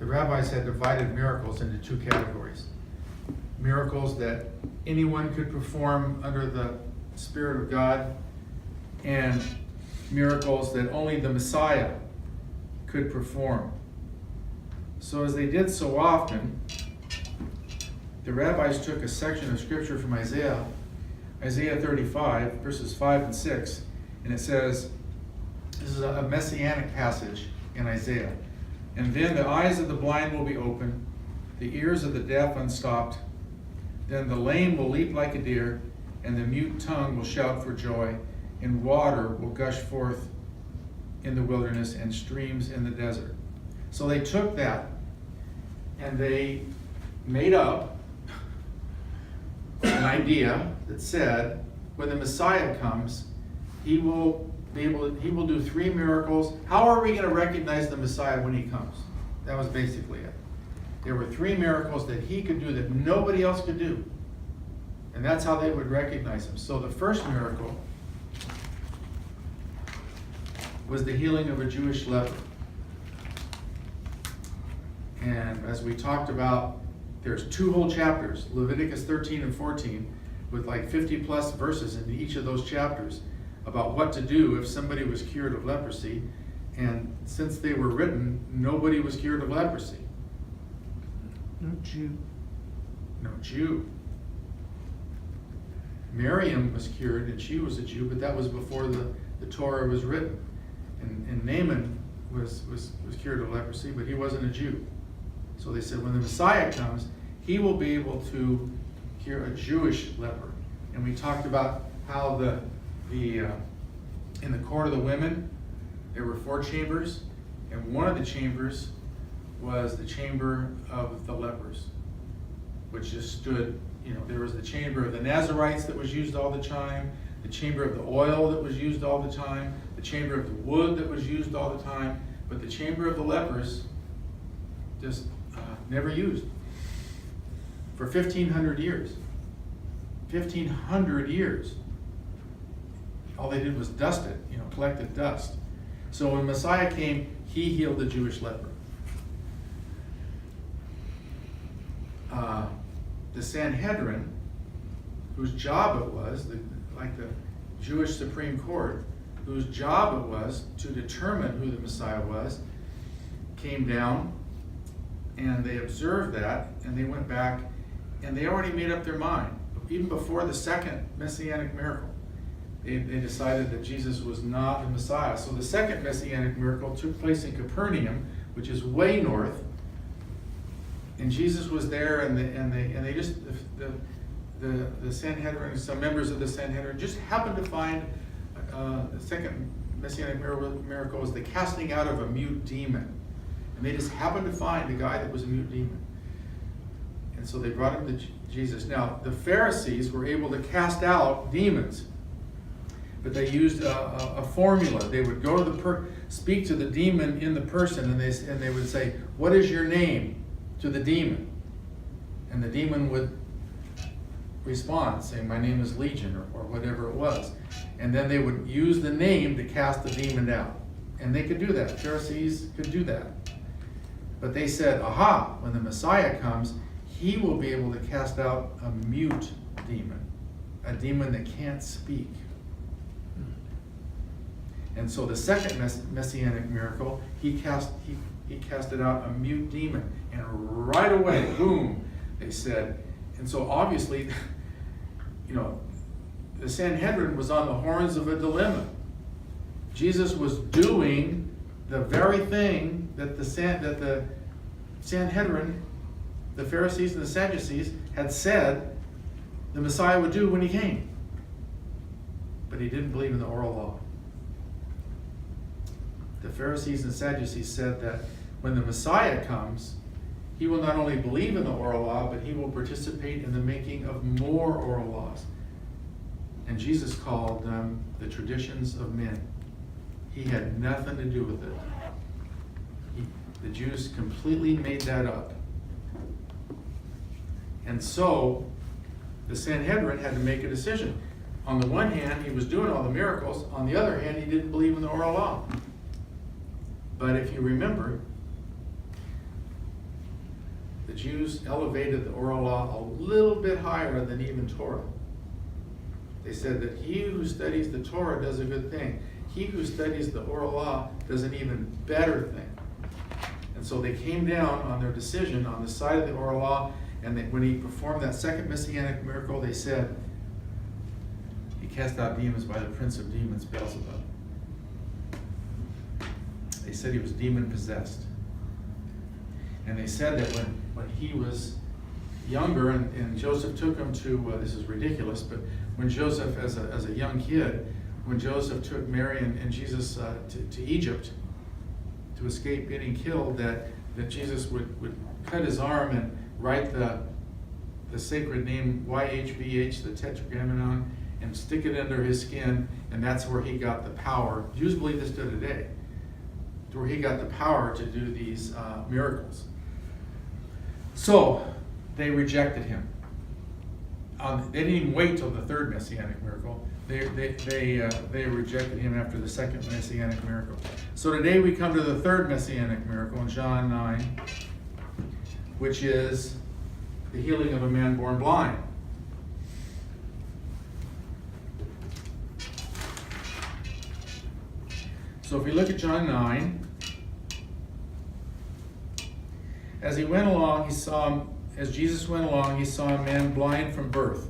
the rabbis had divided miracles into two categories. Miracles that anyone could perform under the Spirit of God, and miracles that only the Messiah could perform. So as they did so often, the rabbis took a section of scripture from Isaiah 35, verses 5 and 6, and it says, this is a messianic passage in Isaiah. And then the eyes of the blind will be opened, the ears of the deaf unstopped. Then the lame will leap like a deer, and the mute tongue will shout for joy, and water will gush forth in the wilderness and streams in the desert. So they took that and they made up an idea that said, when the Messiah comes, he will do 3 miracles. How are we going to recognize the Messiah when he comes? That was basically it. There were 3 miracles that he could do that nobody else could do. And that's how they would recognize him. So the first miracle was the healing of a Jewish leper. And as we talked about, there's 2 whole chapters, Leviticus 13 and 14, with like 50 plus verses in each of those chapters about what to do if somebody was cured of leprosy. And since they were written, nobody was cured of leprosy. No Jew. No Jew. Miriam was cured, and she was a Jew, but that was before the Torah was written. And Naaman was cured of leprosy, but he wasn't a Jew. So they said, when the Messiah comes, he will be able to cure a Jewish leper. And we talked about how in the court of the women, there were 4 chambers, and one of the chambers was the chamber of the lepers, which just stood, there was the chamber of the Nazarites that was used all the time, the chamber of the oil that was used all the time, the chamber of the wood that was used all the time, but the chamber of the lepers just never used for 1,500 years. 1,500 years. All they did was dust it, collected dust. So when Messiah came, he healed the Jewish leper. The Sanhedrin, whose job it was, like the Jewish Supreme Court, whose job it was to determine who the Messiah was, came down and they observed that, and they went back and they already made up their mind. Even before the second messianic miracle, they decided that Jesus was not the Messiah. So the second messianic miracle took place in Capernaum, which is way north, and Jesus was there, and they just the Sanhedrin, some members of the Sanhedrin just happened to find the second messianic miracle was the casting out of a mute demon, and they just happened to find a guy that was a mute demon, and so they brought him to Jesus. Now the Pharisees were able to cast out demons, but they used a formula. They would go to speak to the demon in the person, and they would say, "What is your name?" to the demon, and the demon would respond saying, "My name is Legion," or whatever it was, and then they would use the name to cast the demon out, and they could do that. Pharisees could do that, but they said, "Aha! When the Messiah comes, he will be able to cast out a mute demon, a demon that can't speak." And so the second messianic miracle, he casted out a mute demon, and right away, boom, they said. And so obviously, the Sanhedrin was on the horns of a dilemma. Jesus was doing the very thing that the Sanhedrin, the Pharisees and the Sadducees, had said the Messiah would do when he came. But he didn't believe in the oral law. The Pharisees and Sadducees said that when the Messiah comes, he will not only believe in the oral law, but he will participate in the making of more oral laws. And Jesus called them the traditions of men. He had nothing to do with it. The Jews completely made that up. And so the Sanhedrin had to make a decision. On the one hand, he was doing all the miracles. On the other hand, he didn't believe in the oral law. But if you remember, the Jews elevated the oral law a little bit higher than even Torah. They said that he who studies the Torah does a good thing. He who studies the oral law does an even better thing. And so they came down on their decision on the side of the oral law, and when he performed that second messianic miracle, they said, he cast out demons by the prince of demons, Beelzebub. They said he was demon-possessed. And they said that when he was younger, and Joseph took him to, this is ridiculous, but when Joseph, as a young kid, when Joseph took Mary and Jesus to Egypt to escape getting killed, that Jesus would cut his arm and write the sacred name YHVH, the Tetragrammaton, and stick it under his skin, and that's where he got the power. Jews believe this to today, to where he got the power to do these miracles. So they rejected him. They didn't even wait till the third messianic miracle. They rejected him after the second messianic miracle. So today we come to the third messianic miracle in John 9, which is the healing of a man born blind. So if we look at John 9, as he went along, as Jesus went along, he saw a man blind from birth.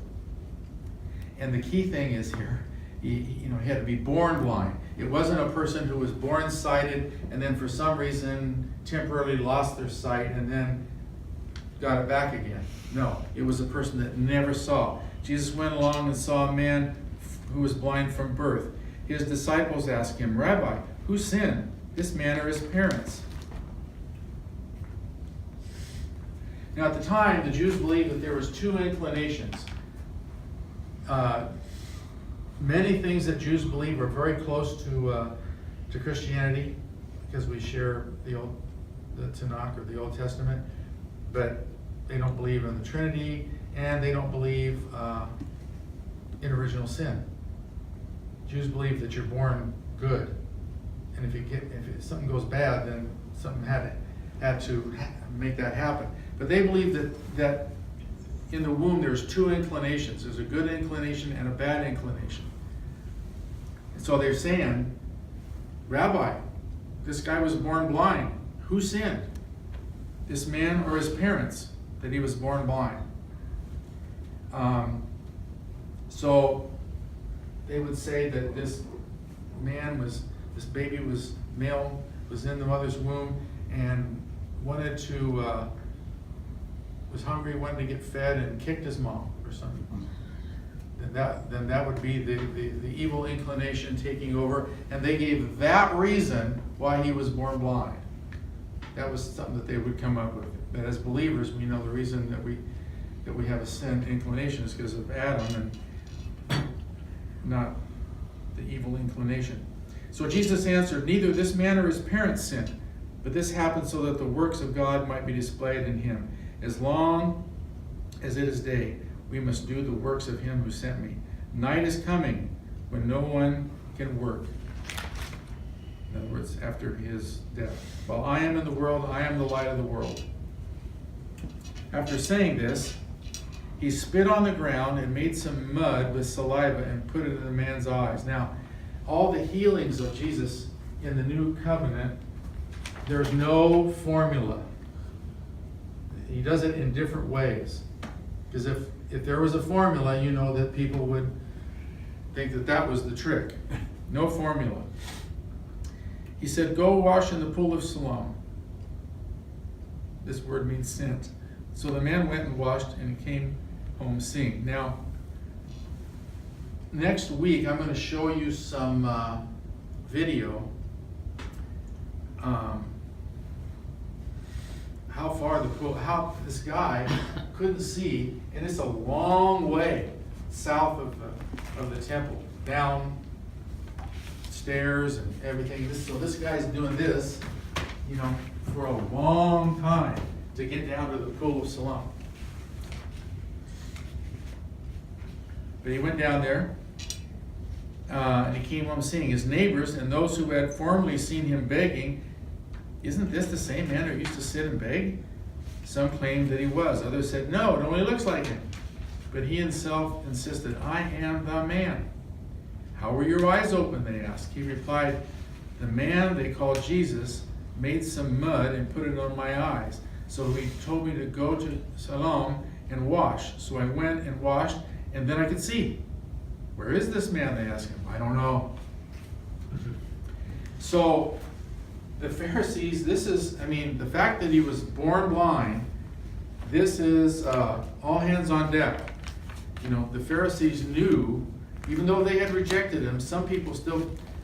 And the key thing is here, he had to be born blind. It wasn't a person who was born sighted and then for some reason temporarily lost their sight and then got it back again. No, it was a person that never saw. Jesus went along and saw a man who was blind from birth. His disciples asked him, "Rabbi, who sinned, this man or his parents?" Now at the time, the Jews believed that there was two inclinations. Many things that Jews believe are very close to Christianity because we share the Tanakh or the Old Testament, but they don't believe in the Trinity and they don't believe in original sin. Jews believe that you're born good, and if something goes bad, then something had to make that happen. But they believe that in the womb there's two inclinations. There's a good inclination and a bad inclination. And so they're saying, "Rabbi, this guy was born blind. Who sinned? This man or his parents that he was born blind?" So they would say that this baby was male, was in the mother's womb, and was hungry, wanted to get fed, and kicked his mom or something. Then that would be the evil inclination taking over, and they gave that reason why he was born blind. That was something that they would come up with. But as believers, we know the reason that we have a sin inclination is because of Adam and not the evil inclination. So Jesus answered, "Neither this man or his parents sinned, but this happened so that the works of God might be displayed in him. As long as it is day, we must do the works of him who sent me. Night is coming when no one can work." In other words, after his death. "While I am in the world, I am the light of the world." After saying this, he spit on the ground and made some mud with saliva and put it in the man's eyes. Now, all the healings of Jesus in the new covenant, there's no formula. He does it in different ways. Because if there was a formula, you know that people would think that was the trick. No formula. He said, "Go wash in the pool of Siloam." This word means sent. So the man went and washed and came home seeing. Now, next week I'm going to show you some video. How this guy couldn't see, and it's a long way south of the temple, down stairs and everything. So this guy's doing this, for a long time to get down to the pool of Siloam. But he went down there, and he came home seeing. His neighbors and those who had formerly seen him begging, "Isn't this the same man who used to sit and beg?" Some claimed that he was. Others said, no, it only looks like him. But he himself insisted, I am the man. How were your eyes open, they asked. He replied, the man they called Jesus made some mud and put it on my eyes. So he told me to go to Siloam and wash. So I went and washed, and then I could see. Where is this man, they asked him. I don't know. So the Pharisees, the fact that he was born blind, this is all hands on deck. The Pharisees knew, even though they had rejected him, some people still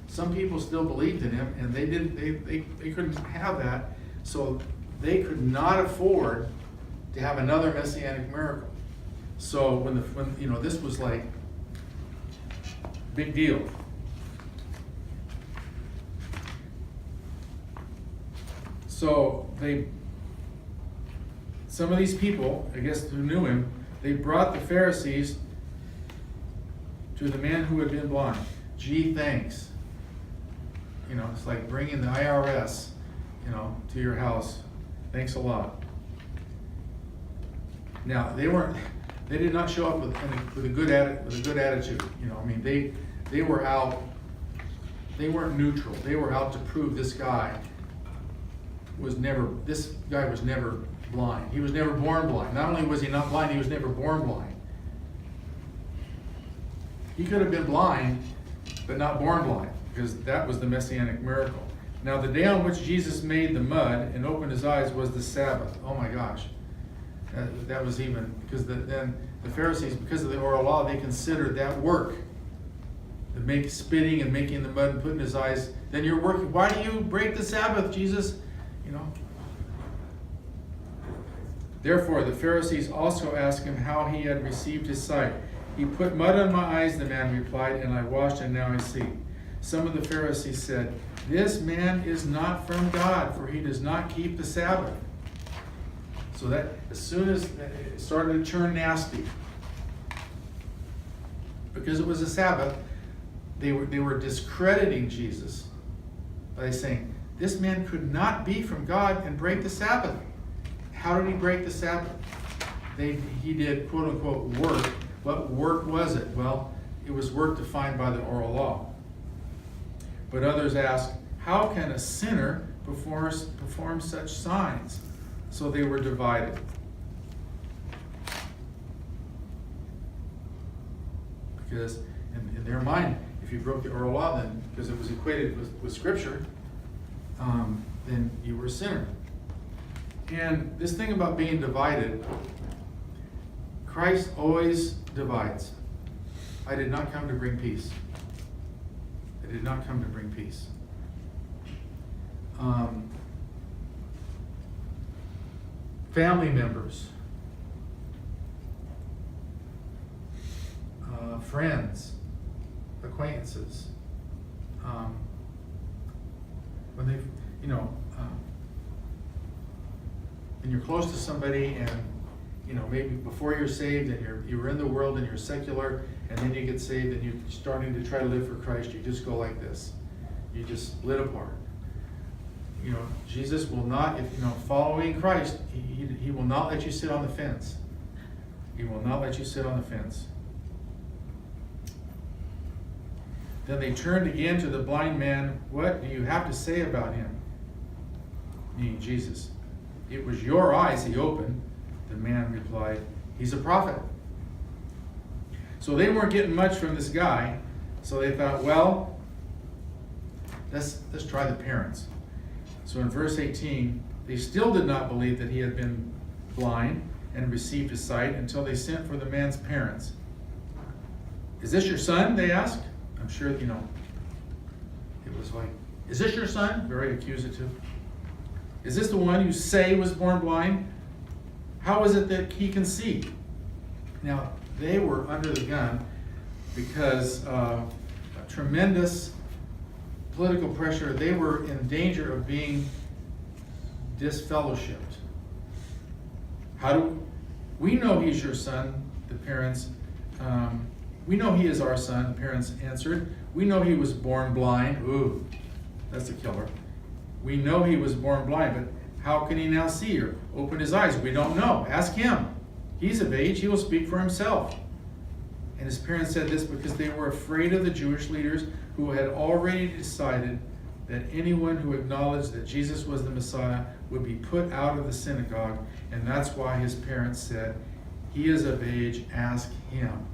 believed in him, and they couldn't have that, so they could not afford to have another messianic miracle. So when this was like big deal. So some of these people, I guess, who knew him, they brought the Pharisees to the man who had been blind. Gee, thanks. It's like bringing the IRS, to your house. Thanks a lot. Now, they did not show up with a good attitude. They were out. They weren't neutral. They were out to prove this guy was never blind. He was never born blind. Not only was he not blind, he was never born blind. He could have been blind, but not born blind, because that was the messianic miracle. Now, the day on which Jesus made the mud and opened his eyes was the Sabbath. Oh my gosh. That was even, because then the Pharisees, because of the oral law, they considered that work. Spitting and making the mud and putting his eyes, then you're working. Why do you break the Sabbath, Jesus? Therefore, the Pharisees also asked him how he had received his sight. He put mud on my eyes, the man replied, and I washed, and now I see. Some of the Pharisees said, this man is not from God, for he does not keep the Sabbath. So that as soon as it started to turn nasty, because it was a Sabbath, they were discrediting Jesus by saying, this man could not be from God and break the Sabbath. How did he break the Sabbath? He did, quote unquote, work. What work was it? Well, it was work defined by the oral law. But others asked, how can a sinner perform such signs? So they were divided. Because in their mind, if you broke the oral law, then because it was equated with Scripture, then you were a sinner. And this thing about being divided, Christ always divides. I did not come to bring peace. I did not come to bring peace. Family members, friends, acquaintances, when they, and you're close to somebody, and maybe before you're saved, and you were in the world and you're secular, and then you get saved and you're starting to try to live for Christ, you just go like this. You just split apart. Jesus will not, following Christ, he will not let you sit on the fence. He will not let you sit on the fence. Then they turned again to the blind man. What do you have to say about him? Meaning Jesus. It was your eyes he opened. The man replied, he's a prophet. So they weren't getting much from this guy. So they thought, well, let's try the parents. So in verse 18, they still did not believe that he had been blind and received his sight until they sent for the man's parents. Is this your son? They asked. I'm sure, it was like, is this your son? Very accusative. Is this the one you say was born blind? How is it that he can see? Now, they were under the gun because of tremendous political pressure. They were in danger of being disfellowshipped. We know he's your son, the parents. We know he is our son, the parents answered. We know he was born blind. Ooh, that's a killer. We know he was born blind, but How can he now see or open his eyes? We don't know. Ask him. He's of age. He will speak for himself. And his parents said this because they were afraid of the Jewish leaders who had already decided that anyone who acknowledged that Jesus was the Messiah would be put out of the synagogue. And that's why his parents said, he is of age, ask him.